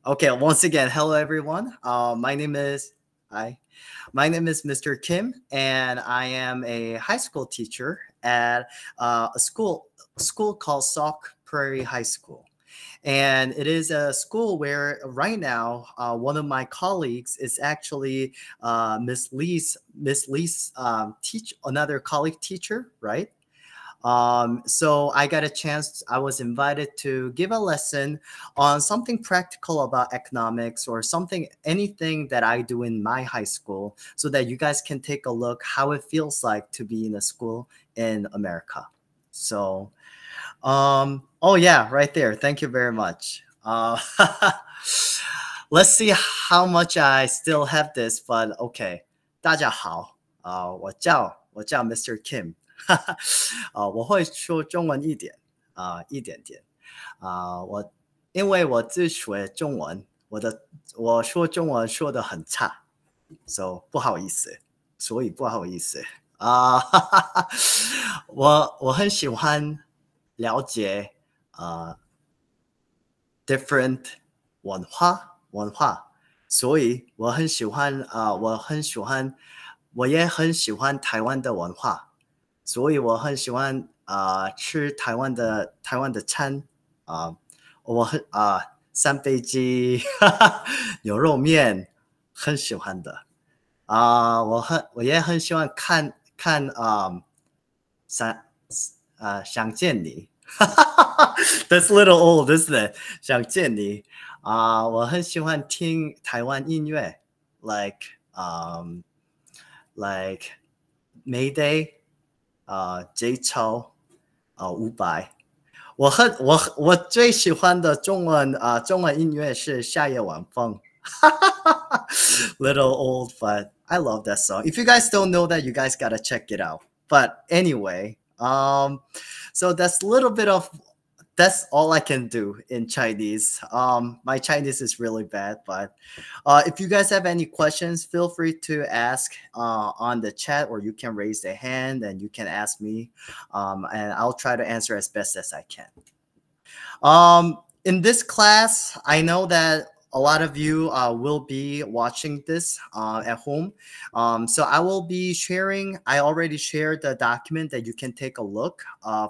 Okay, once again, hello everyone. Hi, my name is Mr. Kim, and I am a high school teacher at a school called Sauk Prairie High School. And it is a school where right now one of my colleagues is actually Miss Lee's teach another colleague teacher, right? So I got a chance, I was invited to give a lesson on something practical about economics or something, anything that I do in my high school so that you guys can take a look how it feels like to be in a school in America. So, oh yeah, right there. Thank you very much. Let's see how much I still have this, but okay. 大家好，我叫 Mr. Kim，我会说中文一点，一点点，因为我自学中文，我说中文说的很差，so 不好意思，所以不好意思我很喜欢了解different 文化，所以我也很喜欢台湾的文化，所以我很喜欢吃台湾的餐三杯鸡牛肉面很喜欢的我也很喜欢看想见你That's a little old, isn't it? 想见你我很喜欢听台湾音乐 like Mayday J 超伍佰我最喜欢的中文音乐是夏夜晚风Little old, but I love that song. If you guys don't know that, you guys gotta check it out. But anyway, so that's all I can do in Chinese. My Chinese is really bad, but if you guys have any questions, feel free to ask on the chat, or you can raise the hand and you can ask me, and I'll try to answer as best as I can. In this class, I know that a lot of you will be watching this at home. So I will be sharing, I already shared the document that you can take a look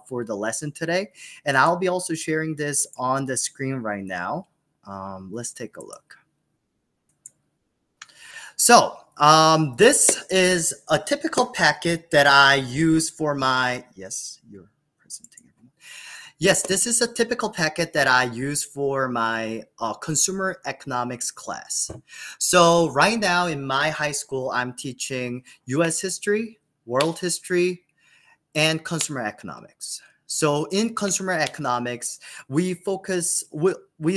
for the lesson today. And I'll be also sharing this on the screen right now. Let's take a look. So this is a typical packet that I use for my, yes, you're presenting. Yes, this is a typical packet that I use for my consumer economics class. So right now in my high school, I'm teaching US history, world history, and consumer economics. So in consumer economics, we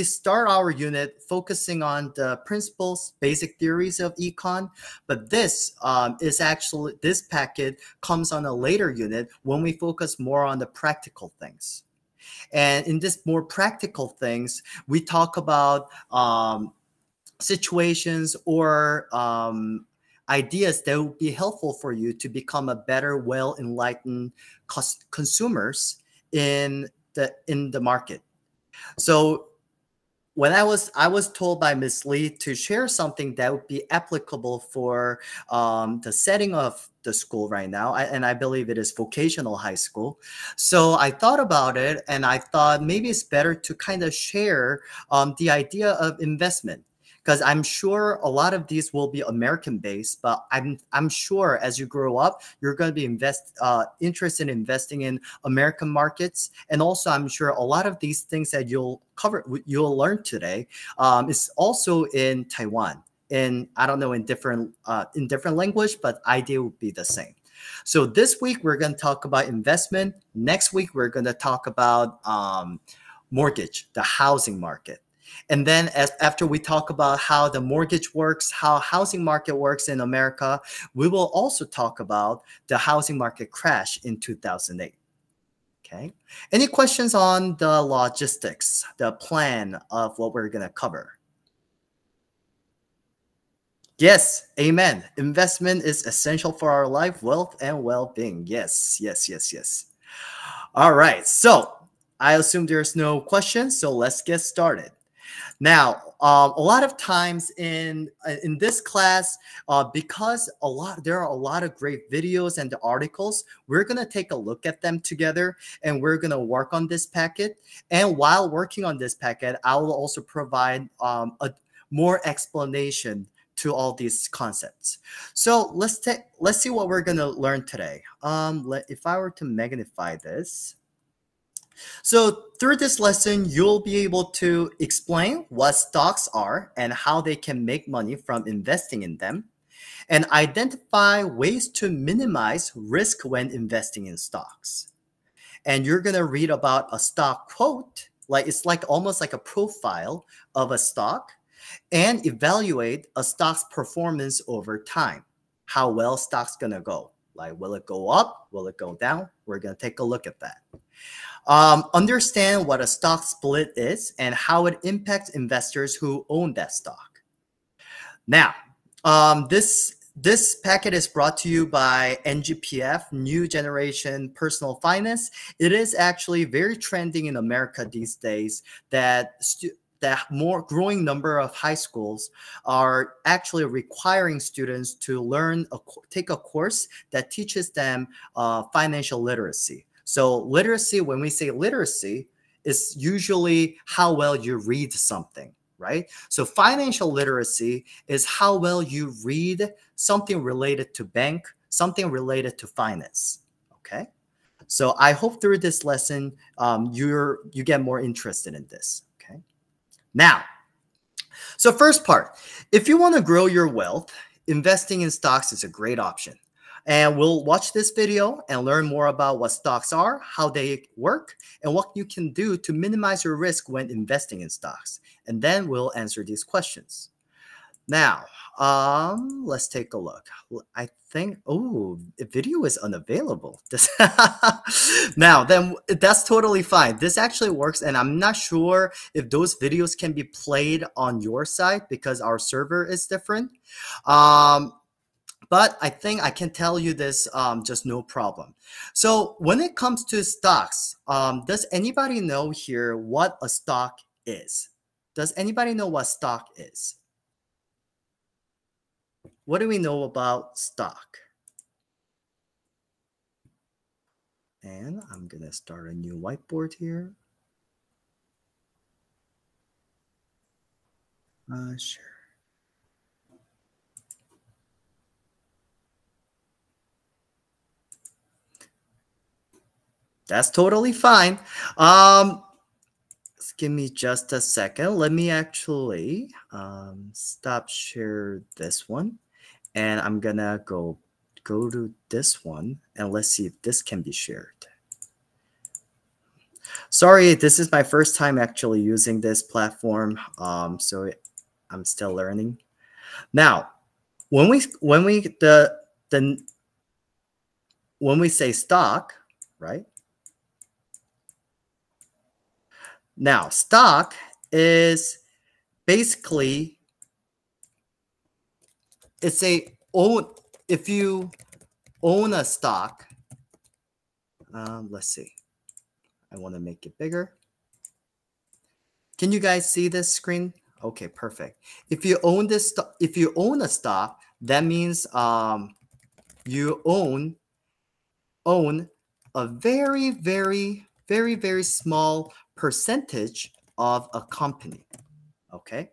start our unit focusing on the principles, basic theories of econ, but this packet comes on a later unit when we focus more on the practical things. And in this more practical things, we talk about situations or ideas that would be helpful for you to become a better, well-enlightened consumers in the market. So when I was told by Ms. Lee to share something that would be applicable for the setting of the school right now, and I believe it is vocational high school. So I thought about it, and I thought maybe it's better to kind of share the idea of investment, because I'm sure a lot of these will be American based, but I'm sure as you grow up, you're going to be interested in investing in American markets. And also, I'm sure a lot of these things that you'll learn today is also in Taiwan. I don't know, in different language, but idea would be the same. So this week we're going to talk about investment. Next week we're going to talk about mortgage, the housing market. And then after we talk about how the mortgage works, how housing market works in America, we will also talk about the housing market crash in 2008. Okay. Any questions on the logistics, the plan of what we're going to cover? Yes, amen. Investment is essential for our life, wealth, and well-being. Yes, yes, yes, yes. All right, so I assume there's no questions, so let's get started. Now, a lot of times in this class, because there are a lot of great videos and the articles, we're gonna take a look at them together, and we're gonna work on this packet. And while working on this packet, I will also provide a more explanation to all these concepts. So let's see what we're gonna learn today. If I were to magnify this. So through this lesson, you'll be able to explain what stocks are and how they can make money from investing in them, and identify ways to minimize risk when investing in stocks. And you're going to read about a stock quote, like it's like almost like a profile of a stock, and evaluate a stock's performance over time. How well stock's going to go. Like, will it go up? Will it go down? We're going to take a look at that. Understand what a stock split is and how it impacts investors who own that stock. Now, this packet is brought to you by NGPF, New Generation Personal Finance. It is actually very trending in America these days that more growing number of high schools are actually requiring students to take a course that teaches them financial literacy. So literacy, when we say literacy, is usually how well you read something, right? So financial literacy is how well you read something related to bank, something related to finance, okay? So I hope through this lesson, you get more interested in this, okay? Now, so first part, if you want to grow your wealth, investing in stocks is a great option. And we'll watch this video and learn more about what stocks are, how they work, and what you can do to minimize your risk when investing in stocks. And then we'll answer these questions. Now, let's take a look. I think, oh, the video is unavailable. Now, then that's totally fine. This actually works, and I'm not sure if those videos can be played on your side because our server is different. But I think I can tell you this just no problem. So when it comes to stocks, does anybody know here what a stock is? Does anybody know what stock is? What do we know about stock? And I'm going to start a new whiteboard here. Sure. That's totally fine. Give me just a second. Let me actually stop share this one. And I'm gonna go to this one, and let's see if this can be shared. Sorry, this is my first time actually using this platform, so I'm still learning. Now, when we say stock, right? Now, stock is basically if you own a stock. Let's see. I want to make it bigger. Can you guys see this screen? Okay, perfect. If you own a stock, that means you own a very small percentage of a company. Okay,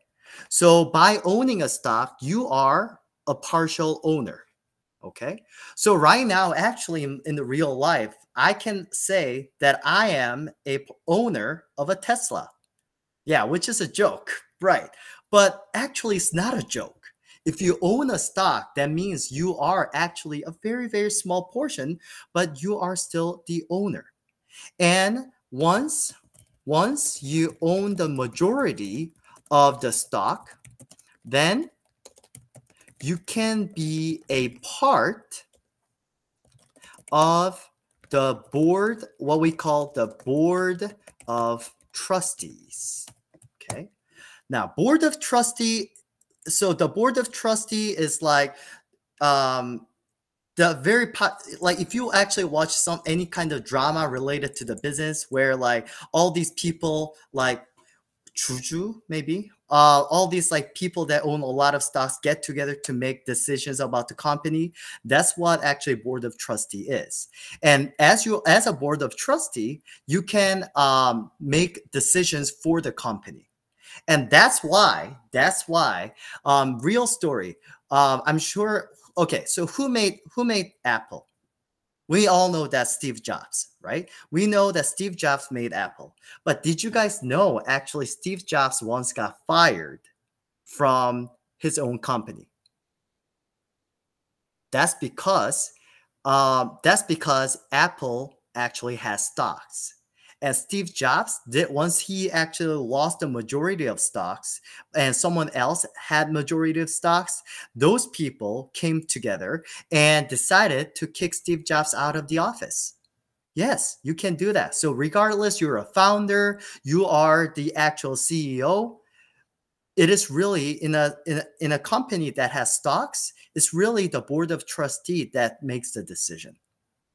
so by owning a stock, you are a partial owner. Okay, so right now, actually, in the real life, I can say that I am a owner of a Tesla. Yeah, which is a joke, right? But actually, it's not a joke. If you own a stock, that means you are actually a very small portion, but you are still the owner. And once you own the majority of the stock, then you can be a part of the board, what we call the board of trustees. Okay. Now, board of trustee. So the board of trustee is like like if you actually watch any kind of drama related to the business where like all these people like 주주, maybe. All these like people that own a lot of stocks get together to make decisions about the company. That's what actually board of trustee is. And as a board of trustee, you can make decisions for the company. And that's why, real story. I'm sure. Okay, so who made Apple? We all know that Steve Jobs, right? We know that Steve Jobs made Apple. But did you guys know actually Steve Jobs once got fired from his own company? That's because Apple actually has stocks. And Steve Jobs did, once he actually lost the majority of stocks and someone else had majority of stocks, those people came together and decided to kick Steve Jobs out of the office. Yes, you can do that. So regardless, you're a founder, you are the actual CEO. It is really in a company that has stocks, it's really the board of trustee that makes the decision.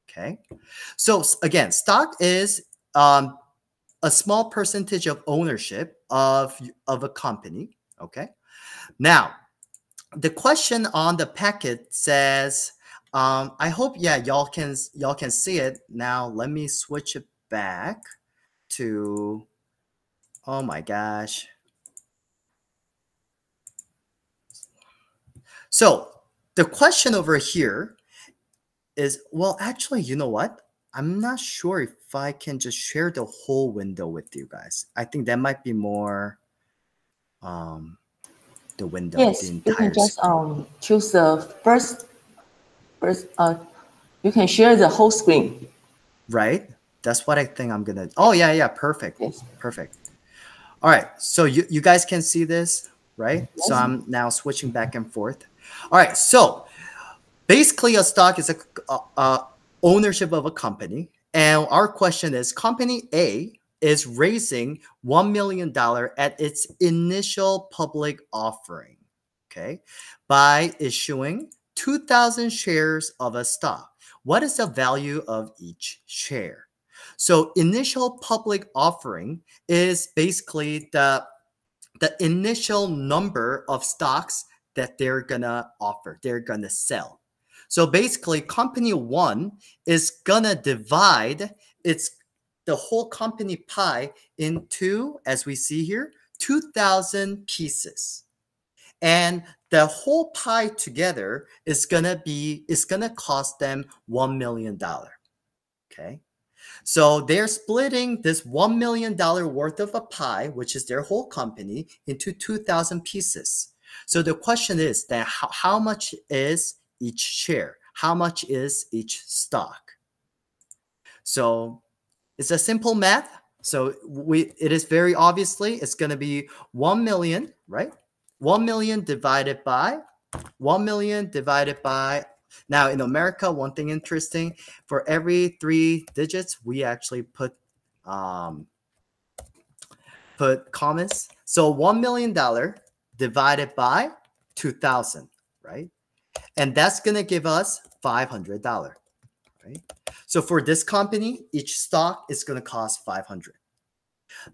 Okay. So again, stock is a small percentage of ownership of a company. Okay. Now, the question on the packet says, I hope, yeah, y'all can see it. Now, let me switch it back to, oh my gosh. So the question over here is, well, actually, you know what? I'm not sure if I can just share the whole window with you guys. I think that might be more the window, Yes, the you entire can just screen. choose the first. You can share the whole screen. Right? That's what I think I'm gonna. Oh yeah, perfect. Yes. Perfect. All right, so you guys can see this, right? So Yes. I'm now switching back and forth. All right, so basically a stock is a ownership of a company, and our question is, company A is raising $1 million at its initial public offering, okay, by issuing 2,000 shares of a stock. What is the value of each share? So initial public offering is basically the initial number of stocks that they're gonna offer, they're gonna sell. So basically, company one is gonna divide the whole company pie into, as we see here, 2,000 pieces. And the whole pie together is gonna cost them $1 million. Okay. So they're splitting this $1 million worth of a pie, which is their whole company, into 2,000 pieces. So the question is that how much is each share? How much is each stock? So it's a simple math. So it is very obviously, it's going to be 1 million, right? 1 million divided by 1 million divided by. Now in America, one thing interesting, for every 3 digits, we actually put commas. So $1 million divided by 2,000, right? And that's gonna give us $500, right? So for this company, each stock is gonna cost 500.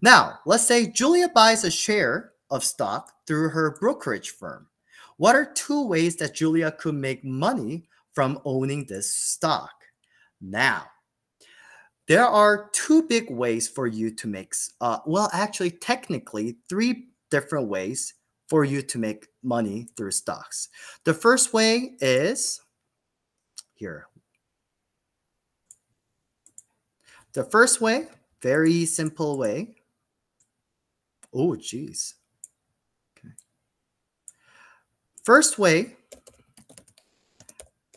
Now, let's say Julia buys a share of stock through her brokerage firm. What are 2 ways that Julia could make money from owning this stock? Now, there are 2 big ways for you to make, well, actually, technically, 3 different ways for you to make money through stocks. The first way is here. The first way, very simple way. Oh, geez. Okay. First way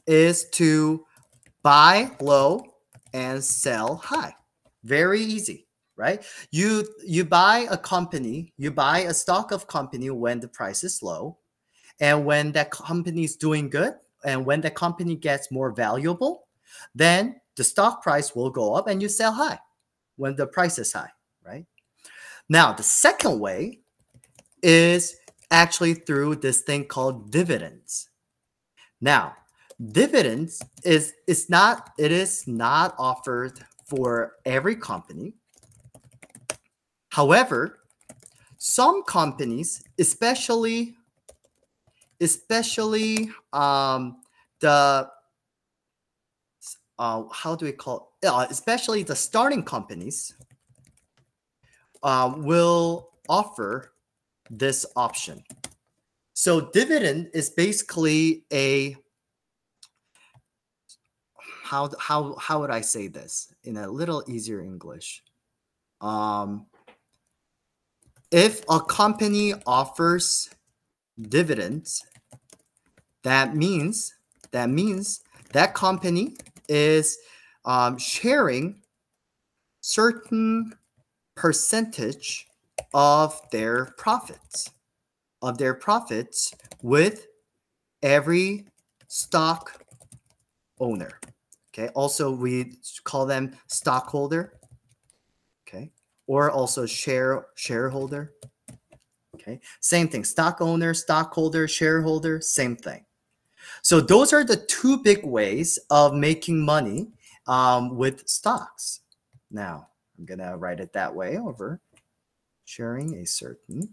is to buy low and sell high. Very easy, right? You buy a company, you buy a stock of company when the price is low, and when that company is doing good, and when the company gets more valuable, then the stock price will go up and you sell high when the price is high, right? Now, the second way is actually through this thing called dividends. Now, dividends is not offered for every company. However, some companies, especially the how do we call it? Especially the starting companies will offer this option. So dividend is basically a how would I say this in a little easier English? If a company offers dividends, that means that company is sharing certain percentage of their profits with every stock owner. Okay. Also, we call them stockholder. Okay. Or also shareholder. Okay. Same thing. Stock owner, stockholder, shareholder, same thing. So those are the two big ways of making money with stocks. Now, I'm going to write it that way over. Sharing a certain.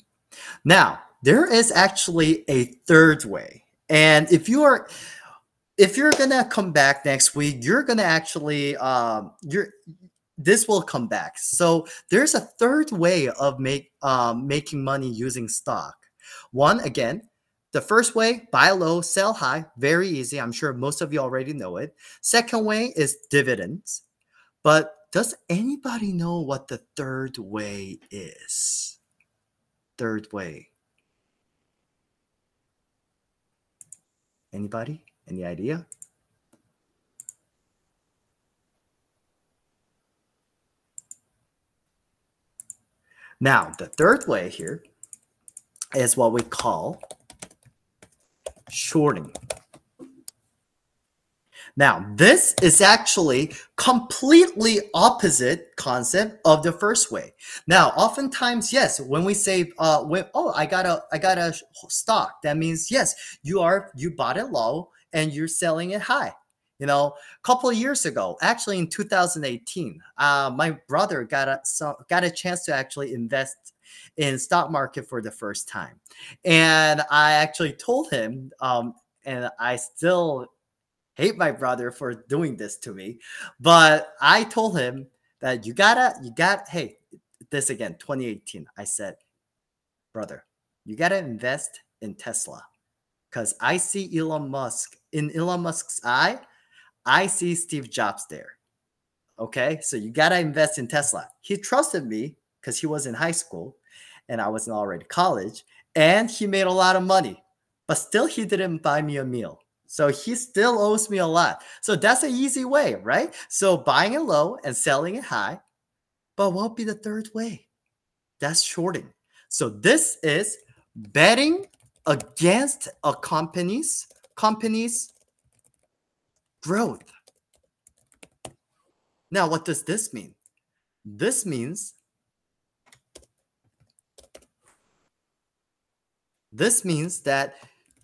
Now, there is actually a third way. And if you're going to come back next week, you're going to actually this will come back. So there's a third way of making money using stock. One, again, the first way, buy low, sell high, very easy. I'm sure most of you already know it. Second way is dividends. But does anybody know what the third way is? Third way. Anybody? Any idea? Now, the third way here is what we call shorting. Now, this is actually completely opposite concept of the first way. Now, oftentimes, yes, when we say, I got a stock, that means yes, you bought it low and you're selling it high. You know, a couple of years ago, actually in 2018, my brother got a chance to actually invest in stock market for the first time, and I actually told him, and I still hate my brother for doing this to me, but I told him that hey, this again, 2018. I said, brother, you gotta invest in Tesla, because I see Elon Musk. In Elon Musk's eye, I see Steve Jobs there. Okay, so you gotta invest in Tesla. He trusted me because he was in high school and I was in already college, and he made a lot of money, but still he didn't buy me a meal. So he still owes me a lot. So that's an easy way, right? So buying it low and selling it high. But what would be the third way? That's shorting. So this is betting against a company's growth. Now, what does this mean? This means that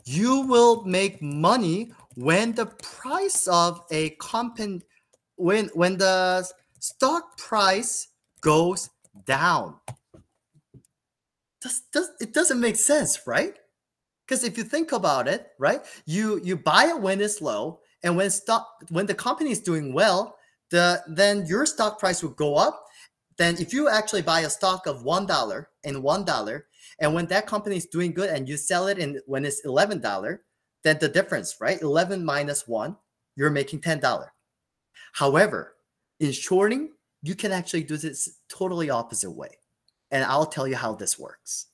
you will make money when the price of a company, when the stock price goes down. It doesn't make sense, right? Because if you think about it, right, you buy it when it's low, and when the company is doing well, then your stock price will go up. Then if you actually buy a stock of $1 and $1, and when that company is doing good and you sell it when it's $11, then the difference, right? 11 minus 1, you're making $10. However, in shorting, you can actually do this totally opposite way. And I'll tell you how this works.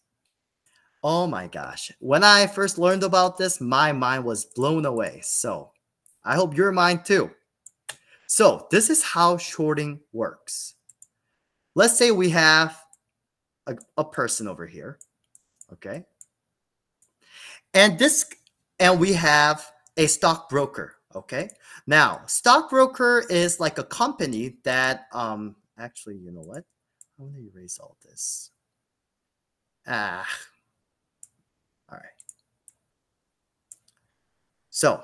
Oh my gosh. When I first learned about this, my mind was blown away. So I hope your mind too. So this is how shorting works. Let's say we have a person over here. Okay. And we have a stockbroker. Okay. Now, stockbroker is like a company that actually, you know what? I want to erase all this. All right. So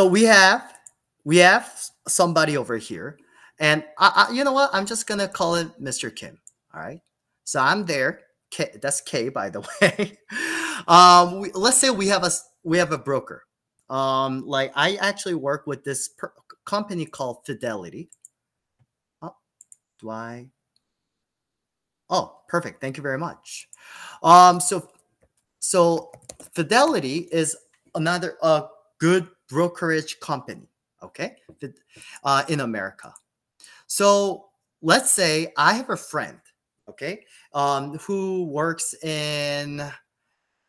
we have somebody over here, and you know what? I'm just gonna call it Mr. Kim. All right. So I'm there. K, that's K, by the way. Let's say we have a broker. Like I actually work with this company called Fidelity. Oh, do I? Oh, perfect. Thank you very much. So Fidelity is another good brokerage company. Okay, in America. So let's say I have a friend, okay, who works in,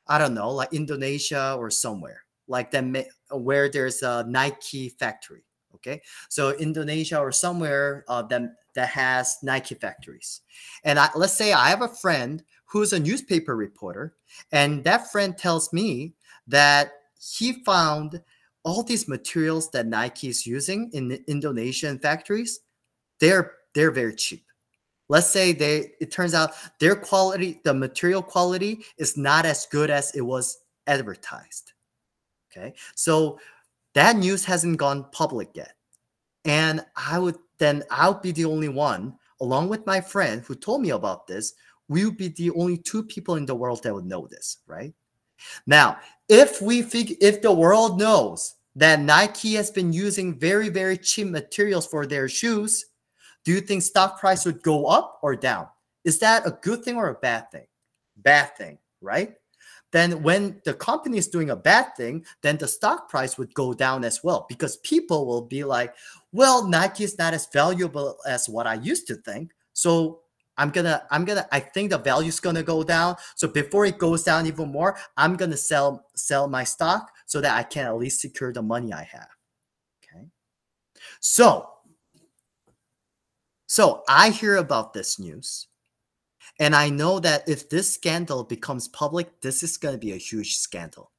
I don't know, like Indonesia or somewhere like that, where there's a Nike factory. Okay, so Indonesia or somewhere that has Nike factories, and let's say I have a friend who's a newspaper reporter, and that friend tells me that he found all these materials that Nike is using in the Indonesian factories. They're very cheap. Let's say it turns out their quality, the material quality is not as good as it was advertised. Okay. So that news hasn't gone public yet. And I'll be the only one, along with my friend who told me about this. We would be the only two people in the world that would know this, right? Now, if the world knows that Nike has been using very, very cheap materials for their shoes, do you think stock price would go up or down? Is that a good thing or a bad thing? Bad thing, right? Then when the company is doing a bad thing, then the stock price would go down as well, because people will be like, well, Nike is not as valuable as what I used to think. So I think the value is gonna go down. So before it goes down even more, I'm gonna sell my stock so that I can at least secure the money I have. Okay. So I hear about this news, and I know that if this scandal becomes public, this is going to be a huge scandal.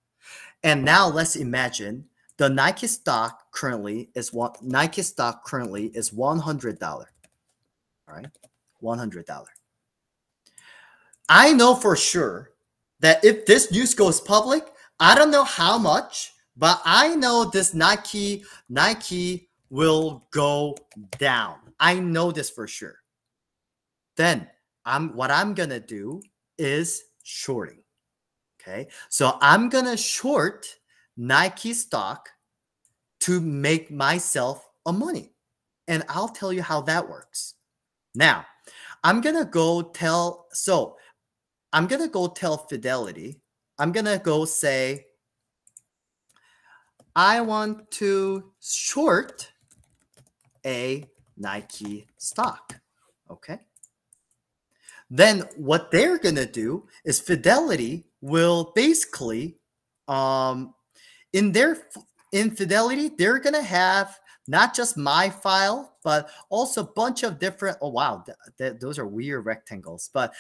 And now let's imagine the Nike stock currently is $100. All right, $100. I know for sure that if this news goes public, I don't know how much, but I know this Nike will go down. I know this for sure. Then what I'm gonna do is shorting. Okay, so I'm gonna short Nike stock to make myself a money, and I'll tell you how that works. Now, I'm gonna go tell. So I'm gonna go tell Fidelity. I'm gonna go say, I want to short a Nike stock. Okay. Then what they're going to do is Fidelity will basically, in Fidelity, they're going to have not just my file, but also a bunch of different, oh, wow, those are weird rectangles, but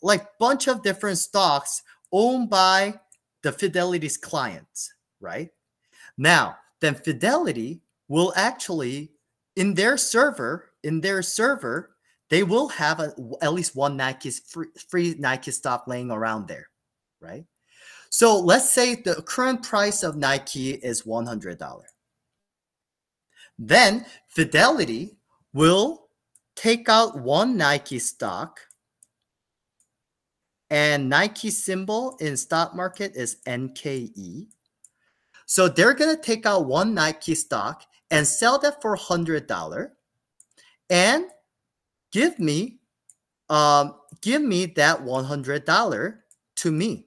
like bunch of different stocks owned by the Fidelity's clients, right? Now, then Fidelity will actually, in their server, they will have at least one Nike's free Nike stock laying around there, right? So let's say the current price of Nike is $100. Then Fidelity will take out one Nike stock, and Nike symbol in stock market is NKE. So they're going to take out one Nike stock and sell that for $100 and give me that $100 to me.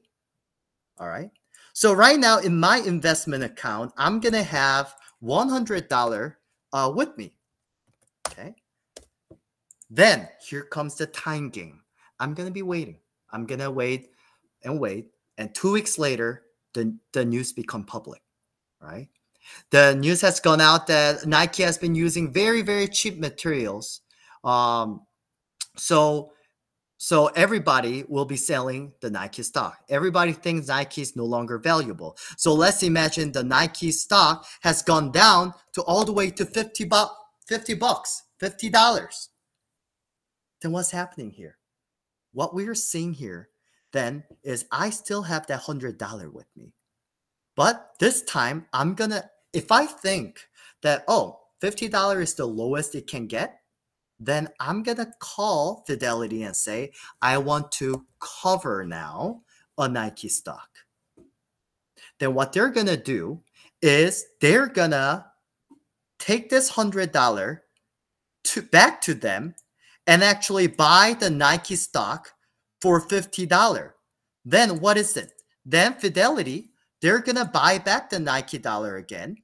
All right. So right now in my investment account, I'm going to have $100 with me. Okay. Then here comes the time game. I'm going to be waiting. I'm going to wait. And 2 weeks later, the news become public. Right. The news has gone out that Nike has been using very, very cheap materials. So everybody will be selling the Nike stock. Everybody thinks Nike is no longer valuable. So let's imagine the Nike stock has gone down to all the way to $50. Then what's happening here? What we're seeing here then is I still have that $100 with me. But this time I'm gonna, if I think that, oh, $50 is the lowest it can get, then I'm going to call Fidelity and say, I want to cover now a Nike stock. Then what they're going to do is they're going to take this $100 back to them and actually buy the Nike stock for $50. Then what is it? Then Fidelity, they're going to buy back the Nike dollar again.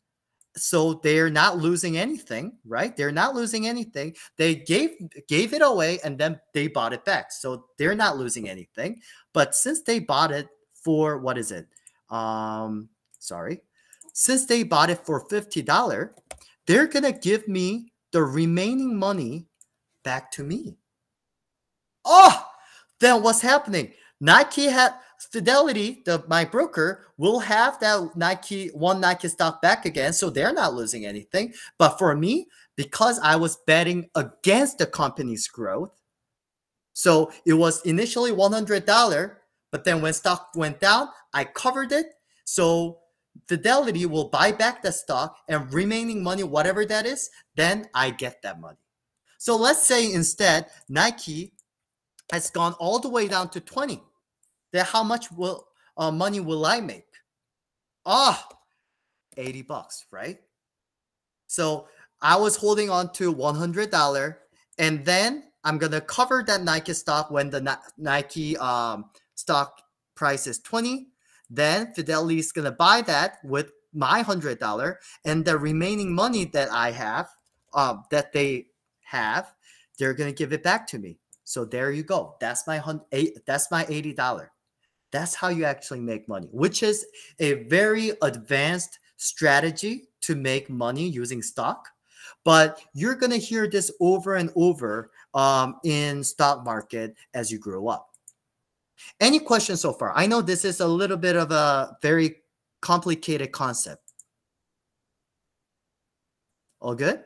So they're not losing anything, right? They're not losing anything. They gave it away and then they bought it back. So they're not losing anything. But since they bought it for, what is it? Since they bought it for $50, they're going to give me the remaining money back to me. Oh, then what's happening? Fidelity, my broker, will have that one Nike stock back again, so they're not losing anything. But for me, because I was betting against the company's growth, so it was initially $100, but then when stock went down, I covered it. So Fidelity will buy back the stock and remaining money, whatever that is, then I get that money. So let's say instead Nike has gone all the way down to 20. Then how much money will I make? $80, right? So I was holding on to $100, and then I'm gonna cover that Nike stock when the Nike stock price is 20. Then Fidelity is gonna buy that with my $100, and the remaining money that I have, that they have, they're gonna give it back to me. So there you go. That's my $80. That's how you actually make money, which is a very advanced strategy to make money using stock. But you're going to hear this over and over in stock market as you grow up. Any questions so far? I know this is a little bit of a very complicated concept. All good?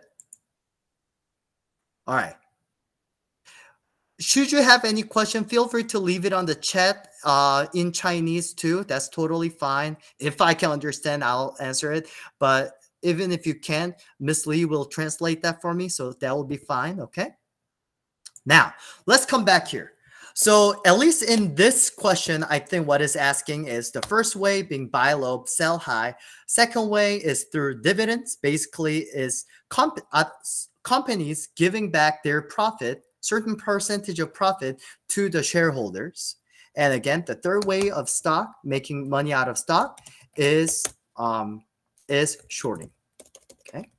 All right. Should you have any question, feel free to leave it on the chat in Chinese too. That's totally fine. If I can understand, I'll answer it. But even if you can't, Miss Lee will translate that for me. So that will be fine. Okay. Now, let's come back here. So at least in this question, I think what is asking is the first way being buy low, sell high. Second way is through dividends. Basically is companies giving back their profit, certain percentage of profit to the shareholders. And again, the third way of stock, making money out of stock, is shorting. Okay.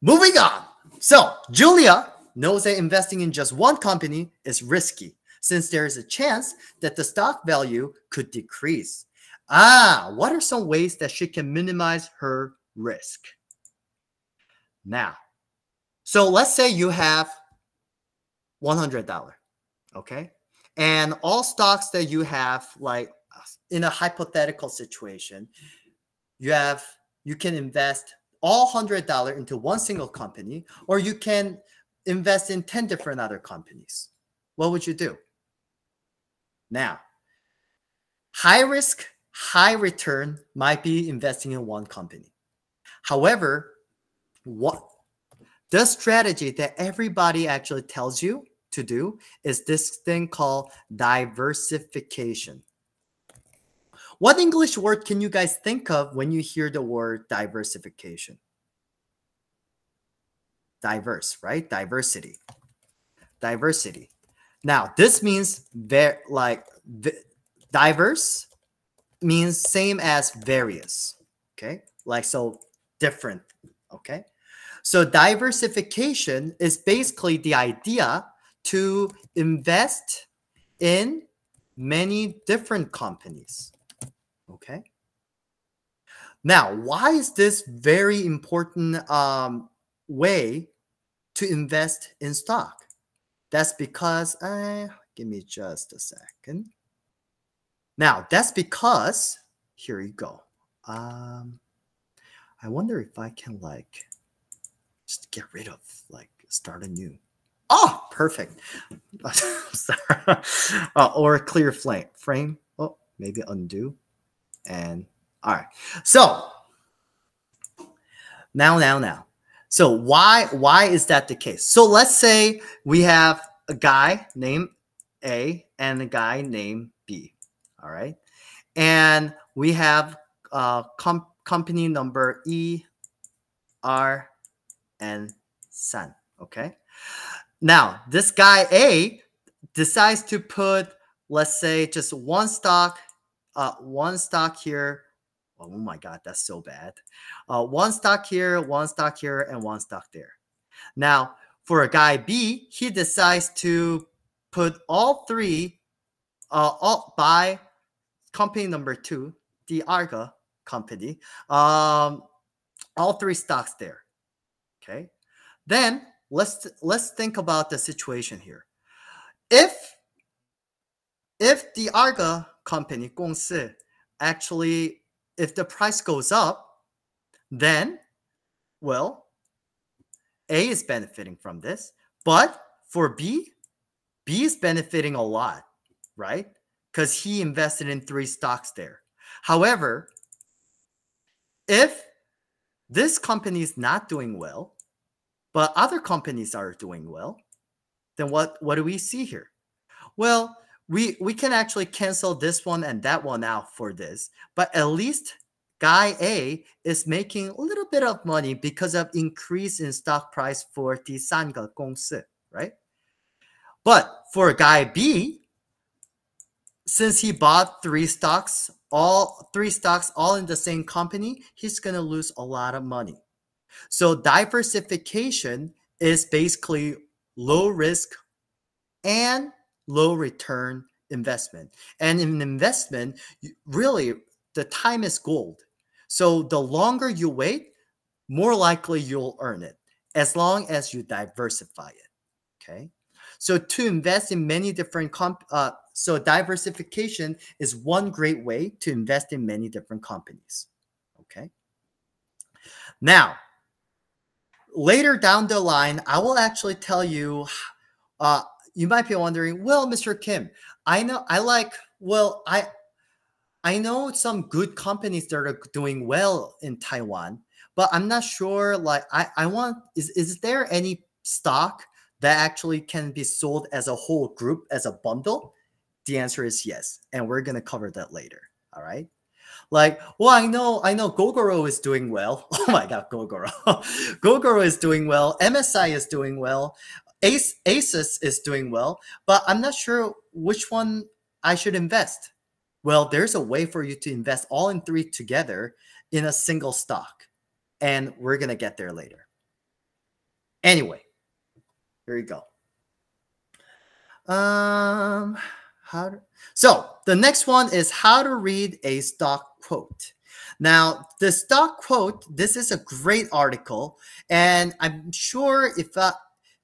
Moving on. So Julia knows that investing in just one company is risky, since there is a chance that the stock value could decrease. What are some ways that she can minimize her risk? Now, so let's say you have $100, okay? And all stocks that you have, like in a hypothetical situation, you can invest all $100 into one single company, or you can invest in 10 different other companies. What would you do? Now, high risk, high return might be investing in one company. However, the strategy that everybody actually tells you to do is this thing called diversification. What English word can you guys think of when you hear the word diversification? Diverse, right? Diversity. Diversity. Now, this means diverse means same as various. Okay? Like, so different. Okay? So diversification is basically the idea to invest in many different companies. Okay. Now, why is this very important way to invest in stock? That's because, give me just a second. Now, that's because, here you go. I wonder if I can just get rid of, start anew. Oh, perfect. Or a clear frame. Oh, maybe undo. And all right. So now. So why is that the case? So let's say we have a guy named A and a guy named B. All right. And we have company number E, R, and San. Okay. Now, this guy A decides to put, let's say, just one stock here. Oh my God, that's so bad. One stock here, and one stock there. Now, for a guy B, he decides to put all three, buy company number 2, the Arga company, all three stocks there. Okay. Then let's think about the situation here. If the Arga company 公司 actually, if the price goes up, then, well, A is benefiting from this, but for B is benefiting a lot, right? Because he invested in 3 stocks there. However, if this company is not doing well, but other companies are doing well, then what do we see here? Well, we can actually cancel this one and that one out for this, but at least guy A is making a little bit of money because of increase in stock price for the 三个公司, right? But for guy B, since he bought 3 stocks, all in the same company, he's going to lose a lot of money. So diversification is basically low risk and low return investment. And in investment, really, the time is gold. So the longer you wait, more likely you'll earn it, as long as you diversify it. Okay. So to invest in many different so diversification is one great way to invest in many different companies. Okay. Now, later down the line, I will actually tell you, you might be wondering, well, Mr. Kim, I know some good companies that are doing well in Taiwan, but I'm not sure, like, is there any stock that actually can be sold as a whole group, as a bundle? The answer is yes, and we're going to cover that later, all right? Like, well, I know Gogoro is doing well. Oh my God, Gogoro. Gogoro is doing well. MSI is doing well. Asus is doing well, but I'm not sure which one I should invest. Well, there's a way for you to invest all in 3 together in a single stock, and we're going to get there later. Anyway, here you go. So the next one is how to read a stock quote. Now, the stock quote, this is a great article, and I'm sure if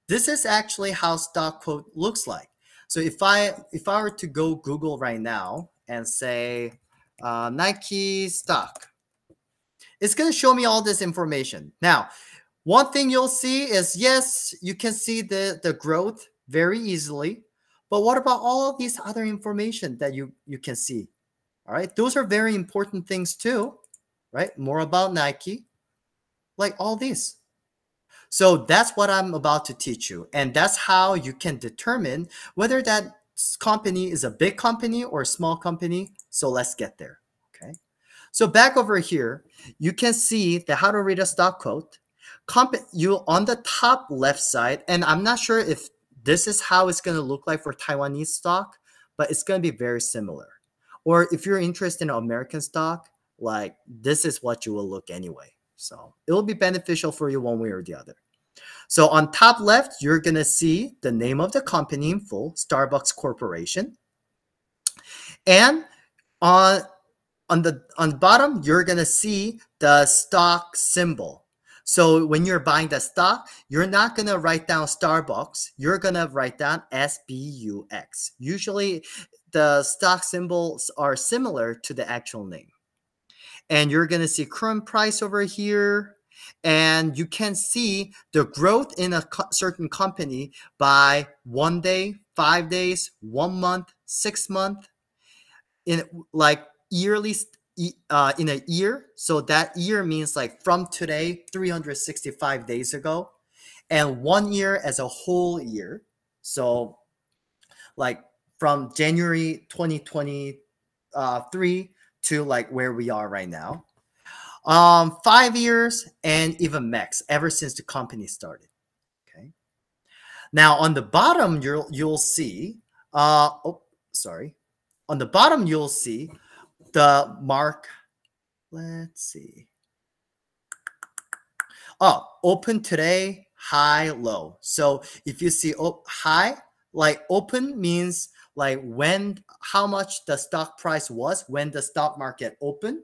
this is actually how stock quote looks like. So if I were to go Google right now and say Nike stock, it's going to show me all this information. Now, one thing you'll see is, yes, you can see the growth very easily. But what about all of these other information that you can see? All right, those are very important things too, right? More about Nike, like all these. So that's what I'm about to teach you. And that's how you can determine whether that company is a big company or a small company. So let's get there, okay? So back over here, you can see the how to read a stock quote. You on the top left side, and I'm not sure if this is how it's going to look like for Taiwanese stock, but it's going to be very similar. Or if you're interested in American stock, like this is what you will look anyway. So it will be beneficial for you one way or the other. So on top left, you're going to see the name of the company in full, Starbucks Corporation. And on the bottom, you're going to see the stock symbol. So when you're buying the stock, you're not going to write down Starbucks. You're going to write down SBUX. Usually the stock symbols are similar to the actual name. And you're going to see current price over here. And you can see the growth in a certain company by 1 day, 5 days, 1 month, 6 months, in like yearly in a year. So that year means like from today, 365 days ago, and 1 year as a whole year. So like from January 2023 to like where we are right now. 5 years and even max ever since the company started. Okay. Now on the bottom, you'll see. Oh, sorry. On the bottom, you'll see the mark. Let's see. Oh, open today, high, low. So if you see high, like open means like when, how much the stock price was when the stock market opened,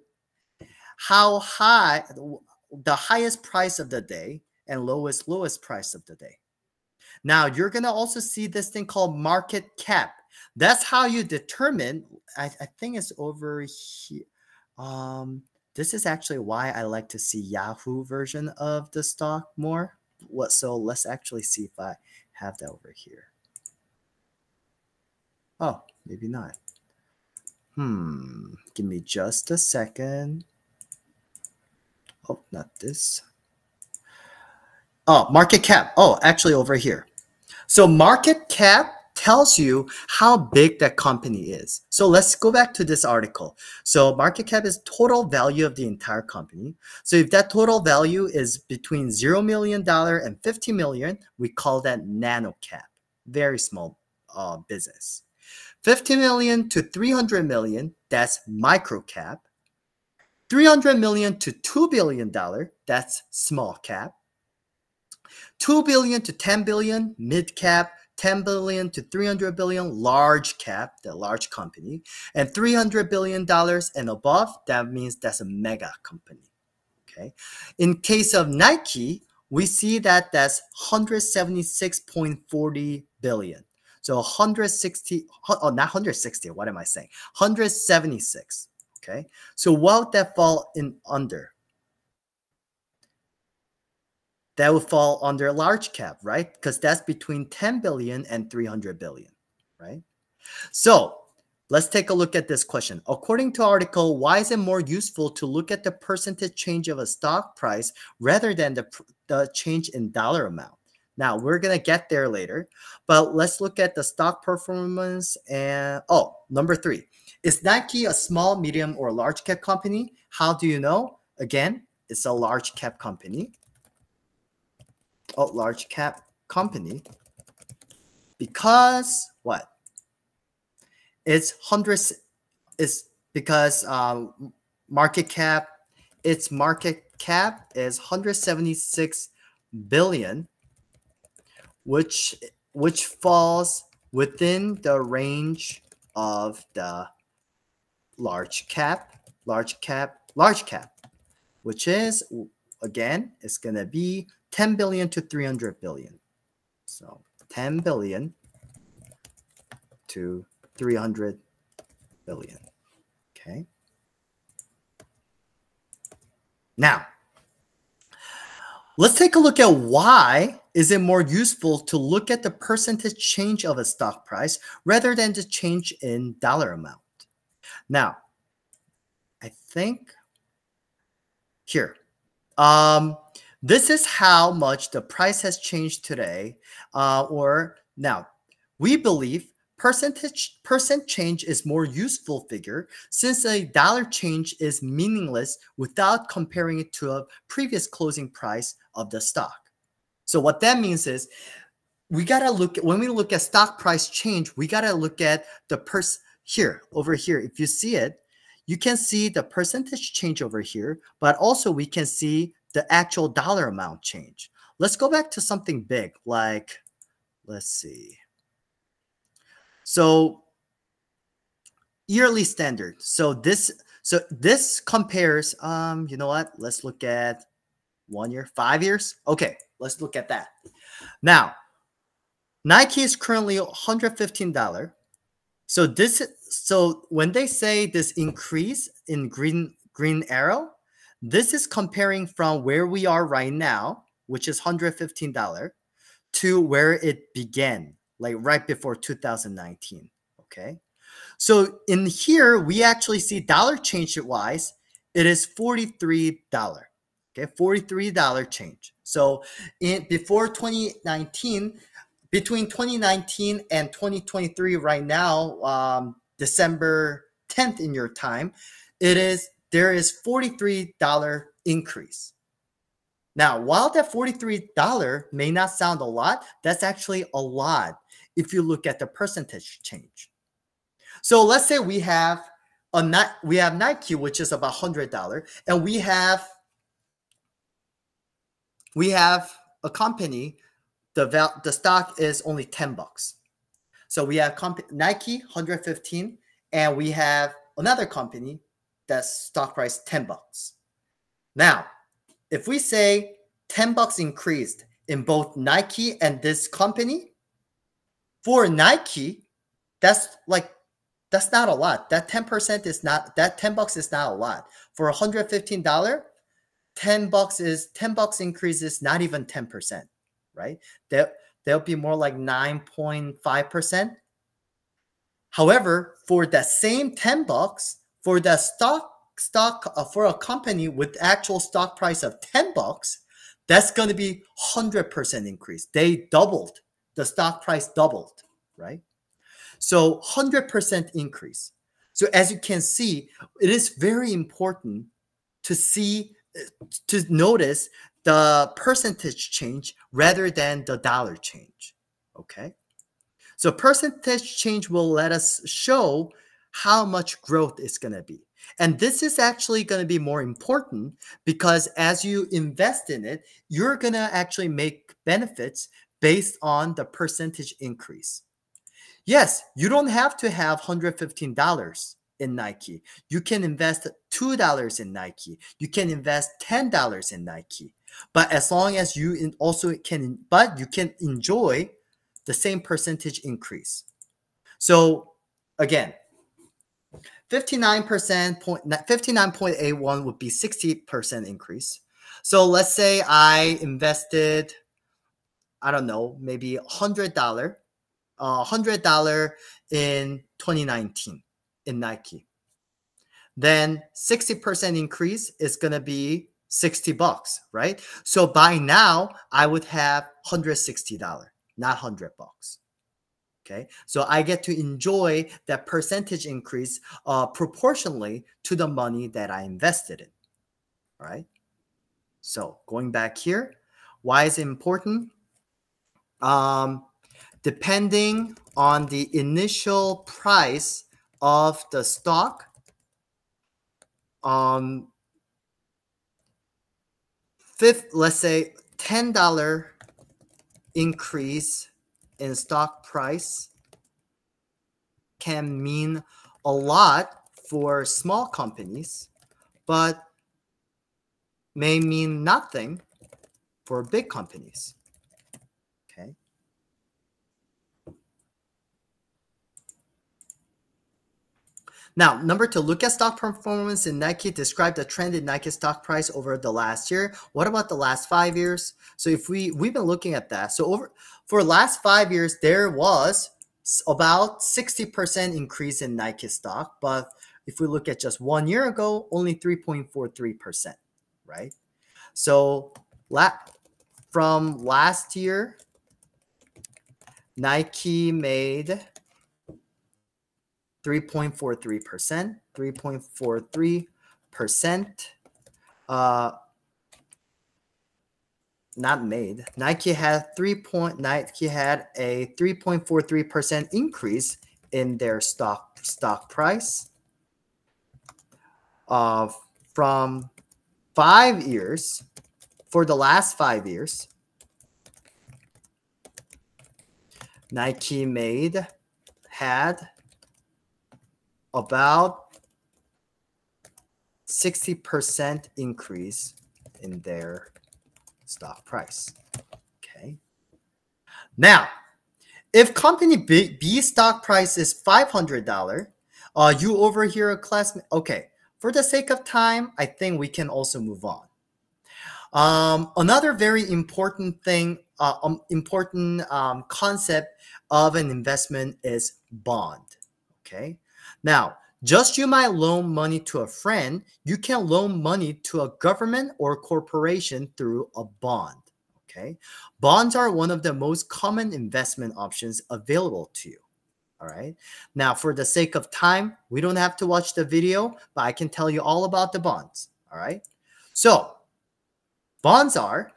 how high, the highest price of the day, and lowest price of the day. Now you're gonna also see this thing called market cap. That's how you determine. I think it's over here. This is actually why I like to see Yahoo version of the stock more. So let's actually see if I have that over here. Oh, maybe not. Give me just a second. Oh, not this. Oh, market cap. Oh, actually over here. So market cap tells you how big that company is. So let's go back to this article. So market cap is total value of the entire company. So if that total value is between $0 million and 50 million, we call that nano cap, very small business. 50 million to 300 million, that's micro cap. 300 million to $2 billion, that's small cap. 2 billion to 10 billion, mid cap. 10 billion to 300 billion, large cap, the large company. And $300 billion and above, that means that's a mega company. Okay. In case of Nike, we see that that's 176.40 billion. So 160, oh, not 160, what am I saying? 176. Okay. So what would that fall in under? That would fall under large cap, right? Because that's between 10 billion and 300 billion, right? So let's take a look at this question. According to article, why is it more useful to look at the percentage change of a stock price rather than the change in dollar amount? Now, we're going to get there later, but let's look at the stock performance. And number 3. Is Nike a small, medium, or large cap company? How do you know? Again, it's a large cap company. Large cap company, because what? It's hundreds. Is because market cap. Its market cap is 176 billion, which falls within the range of the large cap, which is, again, it's gonna be 10 billion to 300 billion. So 10 billion to 300 billion. Okay. Now, let's take a look at why is it more useful to look at the percentage change of a stock price rather than the change in dollar amount. Now, I think here, this is how much the price has changed today, or now. We believe percent change is more useful figure since a dollar change is meaningless without comparing it to a previous closing price of the stock. So what that means is we gotta look at, when we look at stock price change, we gotta look at the over here. If you see it, you can see the percentage change over here, but also we can see the actual dollar amount change. Let's go back to something big, like, let's see. So yearly standard. So this compares, you know what? Let's look at 1 year, 5 years. Okay, let's look at that. Now, Nike is currently $115. So when they say this increase in green arrow, this is comparing from where we are right now, which is $115, to where it began, like right before 2019. Okay. So in here, we actually see dollar change wise, it is $43. Okay, $43 change. So before 2019, between 2019 and 2023 right now, December 10th in your time, there is $43 increase. Now, while that $43 may not sound a lot, that's actually a lot if you look at the percentage change. So let's say we have Nike, which is about $100, and we have a company, the stock is only $10. So we have Nike 115, and we have another company that's stock price $10. Now, if we say $10 increased in both Nike and this company, for Nike, that's not a lot. That 10% is not, that $10 is not a lot. For $115, $10 increase is not even 10%, right? There'll be more like 9.5%. However, for the same $10, for the for a company with actual stock price of $10, that's going to be 100% increase. They doubled. The stock price doubled, right? So 100% increase. So as you can see, it is very important to notice the percentage change rather than the dollar change. Okay. So percentage change will let us show how much growth is going to be. And this is actually going to be more important because as you invest in it, you're going to actually make benefits based on the percentage increase. Yes, you don't have to have $115 in Nike. You can invest $2 in Nike. You can invest $10 in Nike. But as long as you you can enjoy the same percentage increase. So again, 59.81 would be 60% increase. So let's say I invested, I don't know, maybe $100 in 2019 in Nike. Then 60% increase is going to be $60, right? So by now I would have $160, not $100. Okay, so I get to enjoy that percentage increase proportionally to the money that I invested in. All right. So going back here, why is it important? Depending on the initial price of the stock, let's say $10 increase in stock price can mean a lot for small companies, but may mean nothing for big companies. Okay. Now, number 2, look at stock performance in Nike. Describe the trend in Nike stock price over the last year. What about the last 5 years? So if we've been looking at that. So for last 5 years, there was about 60% increase in Nike stock. But if we look at just 1 year ago, only 3.43%, right? So from last year, Nike made 3.43%, 3.43%. Not made. Nike had a 3.43% increase in their stock price. From 5 years, for the last 5 years, Nike had about 60% increase in their stock price. Okay. Now, if company B stock price is $500, you over here a classmate. Okay. For the sake of time, I think we can also move on. Another very important thing, concept of an investment is bond. Okay. Now, just you might loan money to a friend, you can loan money to a government or corporation through a bond. Okay. Bonds are one of the most common investment options available to you. All right. Now, for the sake of time, we don't have to watch the video, but I can tell you all about the bonds. All right. So, bonds are,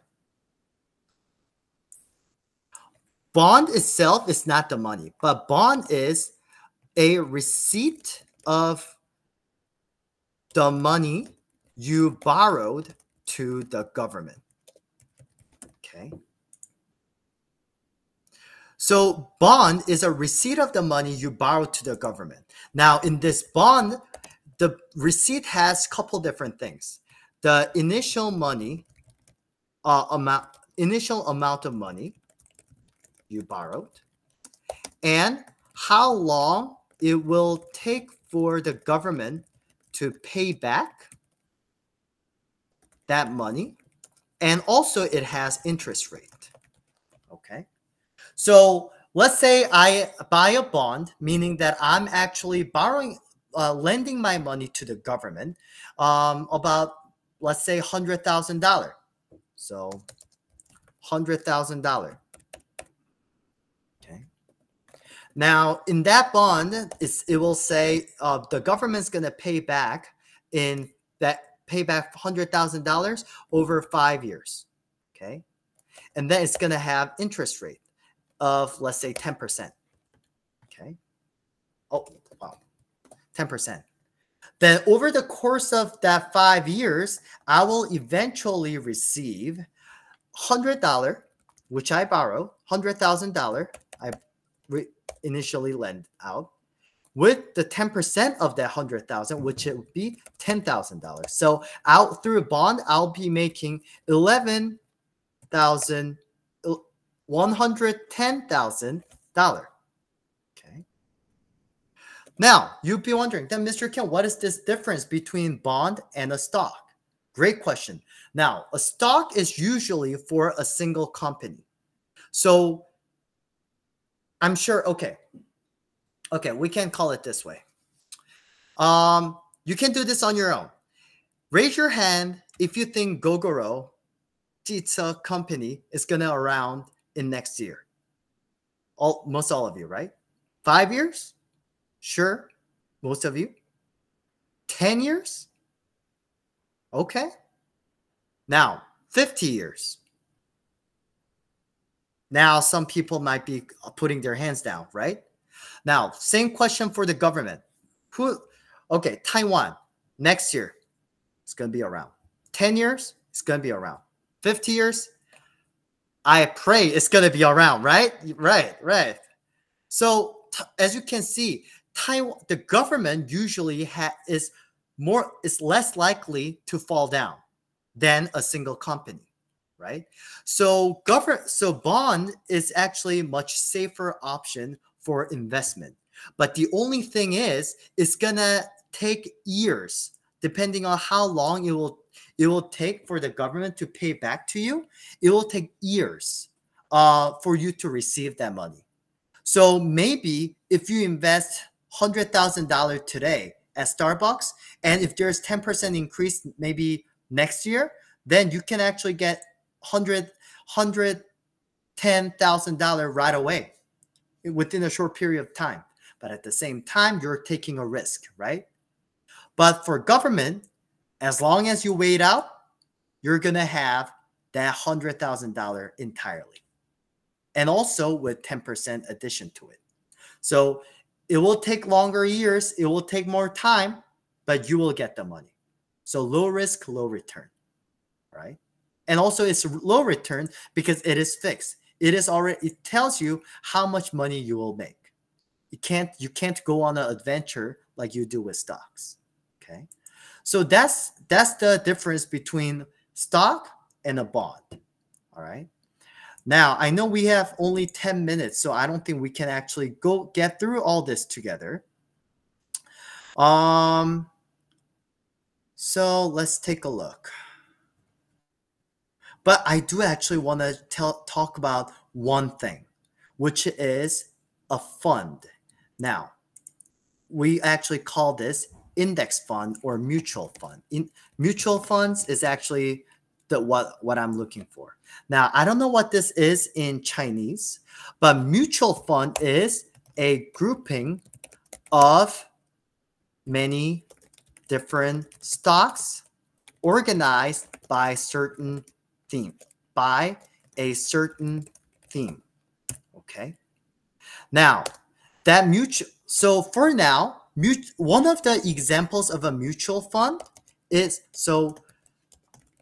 bond itself is not the money, but bond is a receipt of the money you borrowed to the government. Okay. So bond is a receipt of the money you borrowed to the government. Now, in this bond, the receipt has a couple different things. The initial money initial amount of money you borrowed, and how long it will take for the government to pay back that money, and also it has interest rate. Okay. So let's say I buy a bond, meaning that I'm actually lending my money to the government, about, let's say, $100,000. So $100,000. Okay. Now, in that bond, it will say the government's going to pay back $100,000 over 5 years. Okay. And then it's going to have interest rate of, let's say, 10%. Okay. Oh, wow. 10%. Then over the course of that 5 years, I will eventually receive $100, which I borrow, $100,000 I initially lend out, with the 10% of that 100,000, which it would be $10,000. So out through a bond, I'll be making $110,000. Okay. Now, you'd be wondering, then, Mr. Kim, what is this difference between bond and a stock? Great question. Now, a stock is usually for a single company. So I'm sure, okay, we can call it this way. You can do this on your own. Raise your hand if you think Gogoro Pizza Company is going to around in next year. Most all of you, right? 5 years? Sure. Most of you. 10 years? Okay. Now, 50 years. Now, some people might be putting their hands down, right? Now, same question for the government. Okay, Taiwan, next year, it's going to be around. 10 years, it's going to be around. 50 years, I pray it's going to be around, right? Right. So, as you can see, Taiwan, the government usually is less likely to fall down than a single company, right? So bond is actually a much safer option for investment. But the only thing is, it's gonna take years, depending on how long it will take for the government to pay back to you. It will take years for you to receive that money. So maybe if you invest $100,000 today at Starbucks, and if there's 10% increase maybe next year, then you can actually get $110,000 right away within a short period of time. But at the same time, you're taking a risk, right? But for government, as long as you wait out, you're going to have that $100,000 entirely. And also with 10% addition to it. So it will take longer years. It will take more time, but you will get the money. So low risk, low return, right? And also it's low return because it is fixed. It tells you how much money you will make. You can't go on an adventure like you do with stocks. Okay. So that's the difference between stock and a bond. All right. Now, I know we have only 10 minutes, so I don't think we can actually get through all this together. So let's take a look. But I do actually want to talk about one thing, which is a fund. Now, we actually call this index fund or mutual fund. Mutual funds is actually what I'm looking for. Now, I don't know what this is in Chinese, but mutual fund is a grouping of many different stocks organized by certain theme, by a certain theme. Okay. Now, that mutual. So for now, one of the examples of a mutual fund is, so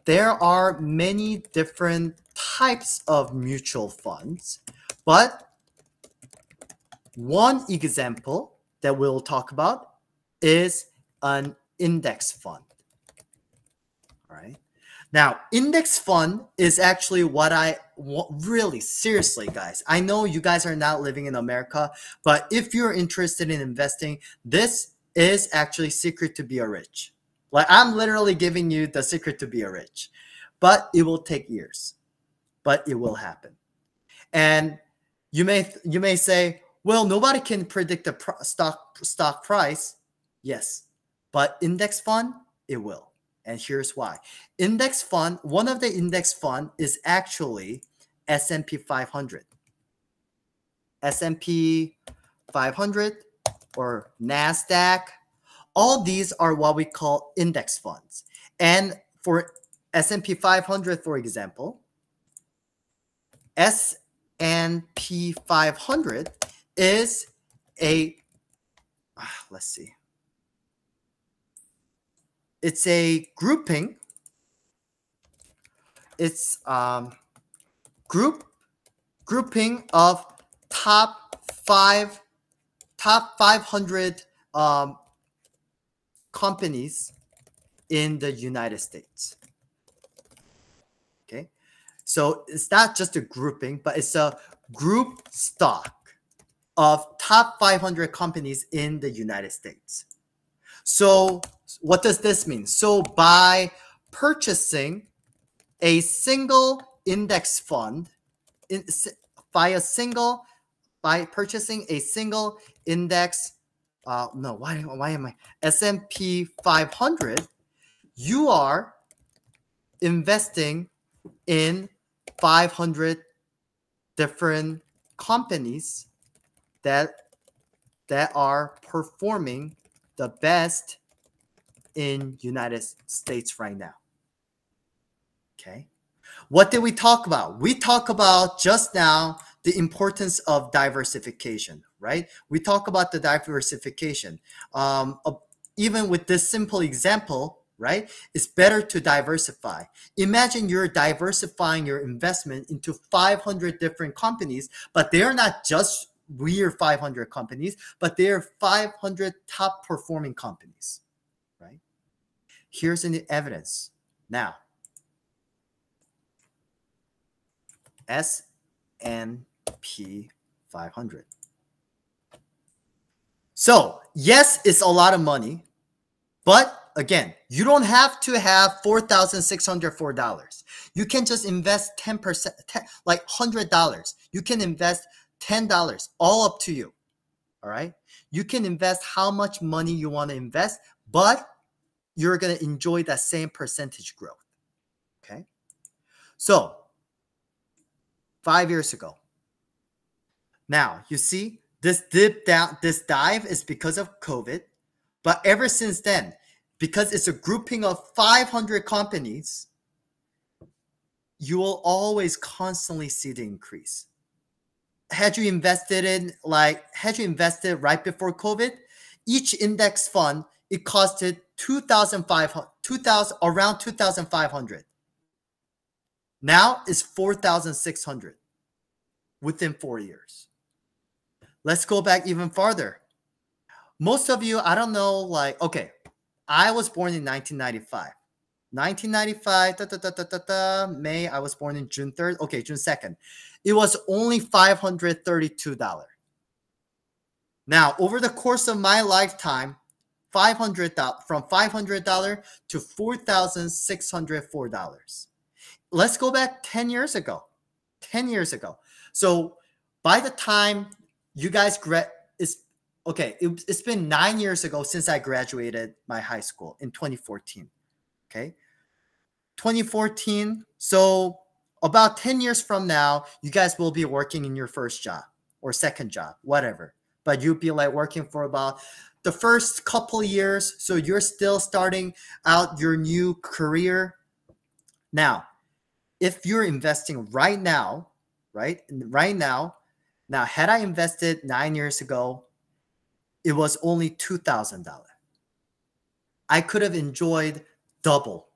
there are many different types of mutual funds, but one example that we'll talk about is an index fund. All right. Now, index fund is actually what really, seriously, guys. I know you guys are not living in America, but if you're interested in investing, this is actually secret to be a rich. Like, I'm literally giving you the secret to be a rich, but it will take years, but it will happen. And you may say, well, nobody can predict the stock price. Yes, but index fund, it will. And here's why. Index fund, one of the index fund is actually S&P 500. S&P 500 or NASDAQ, all these are what we call index funds. And for S&P 500, for example, S&P 500 is a, let's see. It's a grouping. It's grouping of top 500 companies in the United States. Okay, so it's not just a grouping, but it's a group stock of top 500 companies in the United States. So what does this mean? So by purchasing a single index fund, by purchasing a single index, why am I S&P 500? You are investing in 500 different companies that are performing the best in United States right now. Okay. What did we talk about? We talked about just now the importance of diversification, right? We talk about the diversification. Even with this simple example, right? It's better to diversify. Imagine you're diversifying your investment into 500 different companies, but they're not just weird 500 companies, but they're 500 top performing companies, right? Here's the evidence. Now, S&P 500. So, yes, it's a lot of money, but again, you don't have to have $4,604. You can just invest 10%, like $100. You can invest $10, all up to you. All right. You can invest how much money you want to invest, but you're going to enjoy that same percentage growth. Okay. So 5 years ago. Now you see this dip down, this dive is because of COVID, but ever since then, because it's a grouping of 500 companies, you will always constantly see the increase. Had you invested right before COVID, each index fund, it costed around 2,500. Now it's 4,600 within 4 years. Let's go back even farther. Most of you, I don't know, like, okay, I was born in 1995. 1995, May, I was born in June 3rd. Okay, June 2nd. It was only $532. Now, over the course of my lifetime, from $500 to $4,604. Let's go back 10 years ago. 10 years ago. So by the time you guys Okay, it's been 9 years ago since I graduated my high school in 2014. Okay, 2014. So about 10 years from now, you guys will be working in your first job or second job, whatever. But you'll be like working for about the first couple years. So you're still starting out your new career. Now, if you're investing right now, right? Right now, had I invested 9 years ago, it was only $2,000. I could have enjoyed double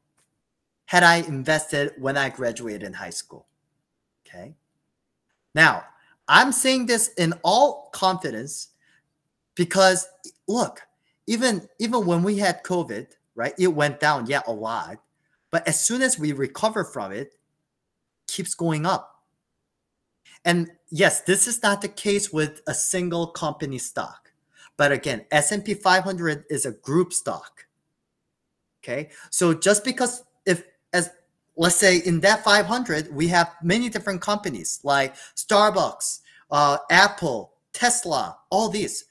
had I invested when I graduated in high school. Okay. Now, I'm saying this in all confidence because look, even when we had COVID, right? It went down, yeah, a lot. But as soon as we recover from it, it keeps going up. And yes, this is not the case with a single company stock. But again, S&P 500 is a group stock. Okay. So just because as let's say in that 500, we have many different companies like Starbucks, Apple, Tesla, all these.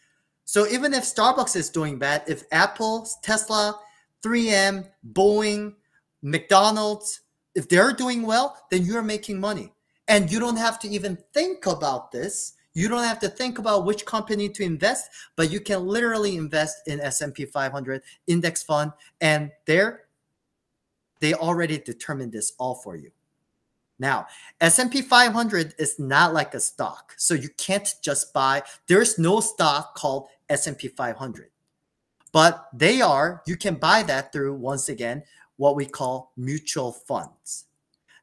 So even if Starbucks is doing bad, if Apple, Tesla, 3M, Boeing, McDonald's, if they're doing well, then you're making money. And you don't have to even think about this. You don't have to think about which company to invest, but you can literally invest in S&P 500 index fund, and they already determined this all for you. Now, S&P 500 is not like a stock, so you can't just buy. There's no stock called S&P 500, but you can buy that through, once again, what we call mutual funds.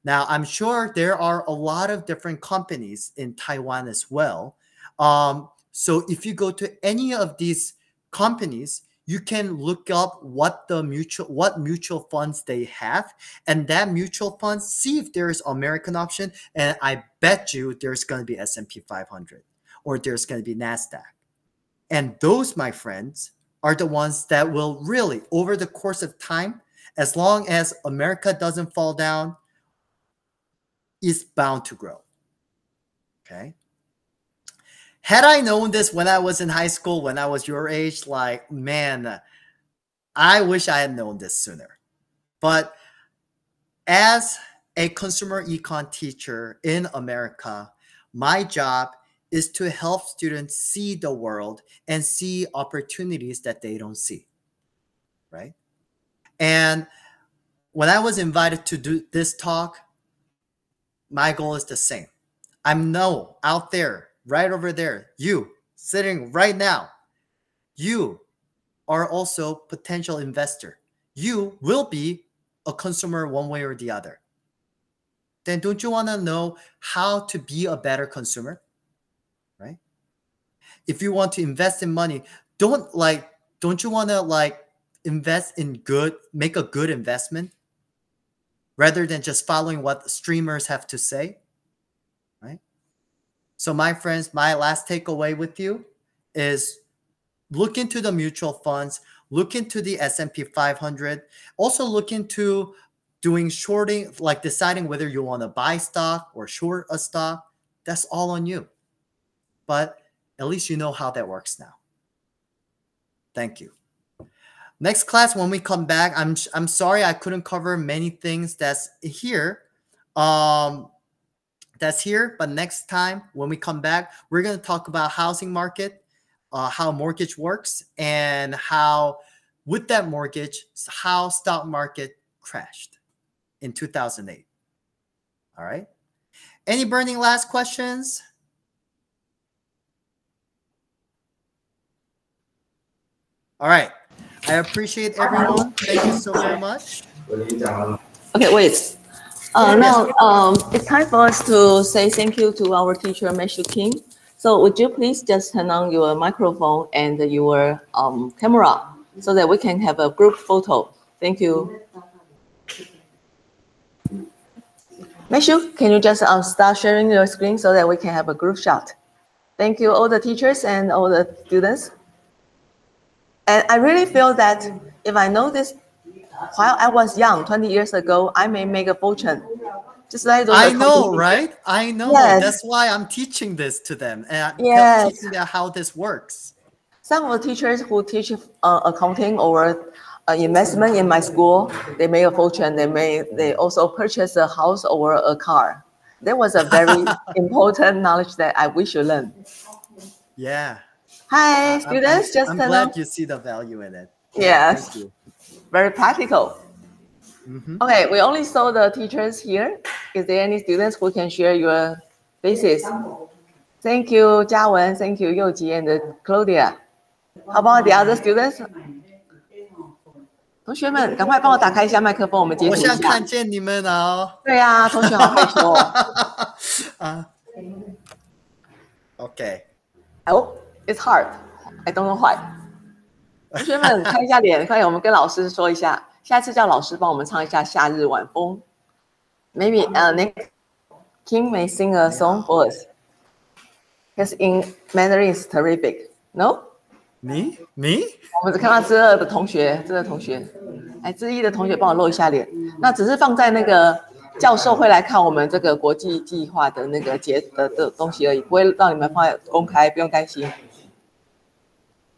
Now, I'm sure there are a lot of different companies in Taiwan as well. So if you go to any of these companies, you can look up what mutual funds they have, and that mutual fund, see if there's American option, and I bet you there's going to be S&P 500 or there's going to be NASDAQ. And those, my friends, are the ones that will really, over the course of time, as long as America doesn't fall down, is bound to grow. Okay. Had I known this when I was in high school, when I was your age, like, man, I wish I had known this sooner. But as a consumer econ teacher in America, my job is to help students see the world and see opportunities that they don't see, right? And when I was invited to do this talk, my goal is the same. I'm out there, right over there, you sitting right now, you are also potential investor. You will be a consumer one way or the other. Then don't you want to know how to be a better consumer, right? If you want to invest in money, don't you want to invest in make a good investment rather than just following what streamers have to say, right? So my friends, my last takeaway with you is look into the mutual funds, look into the S&P 500, also look into doing shorting, like deciding whether you want to buy stock or short a stock. That's all on you. But at least you know how that works now. Thank you. Next class, when we come back, I'm sorry I couldn't cover many things that's here. But next time when we come back, we're going to talk about housing market, how mortgage works, and how with that mortgage, how stock market crashed in 2008. All right. Any burning last questions? All right. I appreciate everyone. Thank you so very much. Okay, wait. Now, it's time for us to say thank you to our teacher, Matthew King. So would you please just turn on your microphone and your camera so that we can have a group photo. Thank you. Matthew, can you just start sharing your screen so that we can have a group shot? Thank you, all the teachers and all the students. And I really feel that if I know this while I was young, 20 years ago, I may make a fortune. Just like those. I know, right? I know. Yes. That's why I'm teaching this to them. And I'm teaching them how this works. Some of the teachers who teach accounting or investment in my school, they made a fortune. They also purchased a house or a car. That was a very important knowledge that we should learn. Yeah. Hi, students. I'm glad you see the value in it. Yes. Thank you. Very practical. Mm-hmm. Okay, we only saw the teachers here. Is there any students who can share your faces? Thank you, Jiawen. Thank you, Youji and Claudia. How about the other students? 同学们，赶快帮我打开一下麦克风，我们截图一下。我想看见你们哦。对啊，同学好害羞哦。Okay. Oh, it's hard. I don't know why. 同学们看一下脸，快点，我们跟老师说一下，下次叫老师帮我们唱一下《夏日晚风》。Maybe next Kim may sing a song for us. Because in Mandarin is terrific. No? Me? 我们只看到之二的同学，哎，之一的同学帮我露一下脸。那只是放在那个教授会来看我们这个国际计划的那个的东西而已，不会让你们放在公开，不用担心。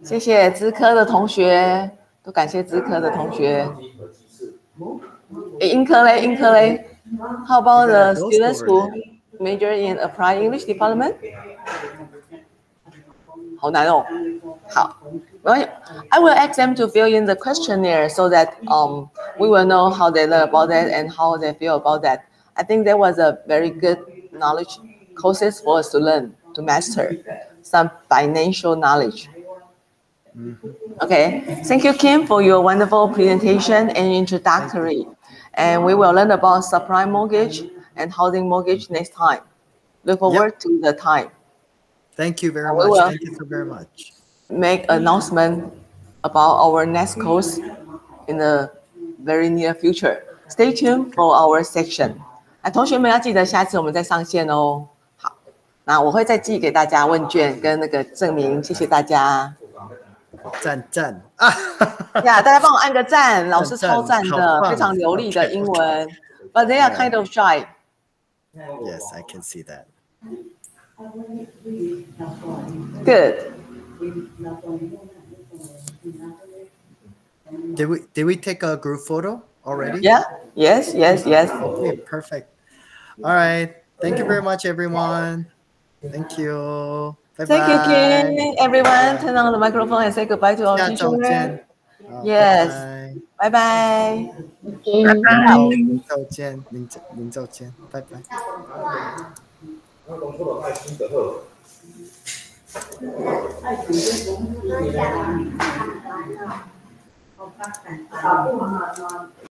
谢谢资科的同学，都感谢资科的同学。英科嘞 ？How about the students who major in applied English department？ 好难哦。好 ，Well, I will ask them to fill in the questionnaire so that we will know how they learn about that and how they feel about that. I think that was a very good knowledge courses for us to learn, to master some financial knowledge. Okay, thank you, Kim, for your wonderful presentation and introductory. And we will learn about subprime mortgage and housing mortgage next time. Look forward to the time. Thank you very much. Thank you so very much. Make announcement about our next course in the very near future. Stay tuned for our section. 同学们要记得下次我们再上线哦。好，那我会再寄给大家问卷跟那个证明，谢谢大家。赞呀，大家帮我按个赞，老师超赞的，非常流利的英文。But they are kind of shy. Yes, I can see that. Good. Did we take a group photo already? Yeah. Yes. Okay, perfect. All right. Thank you very much, everyone. Thank you. Bye-bye. Thank you, Kim. Everyone, turn on the microphone and say goodbye to our teacher. Yes. Bye bye. 明早见，拜拜。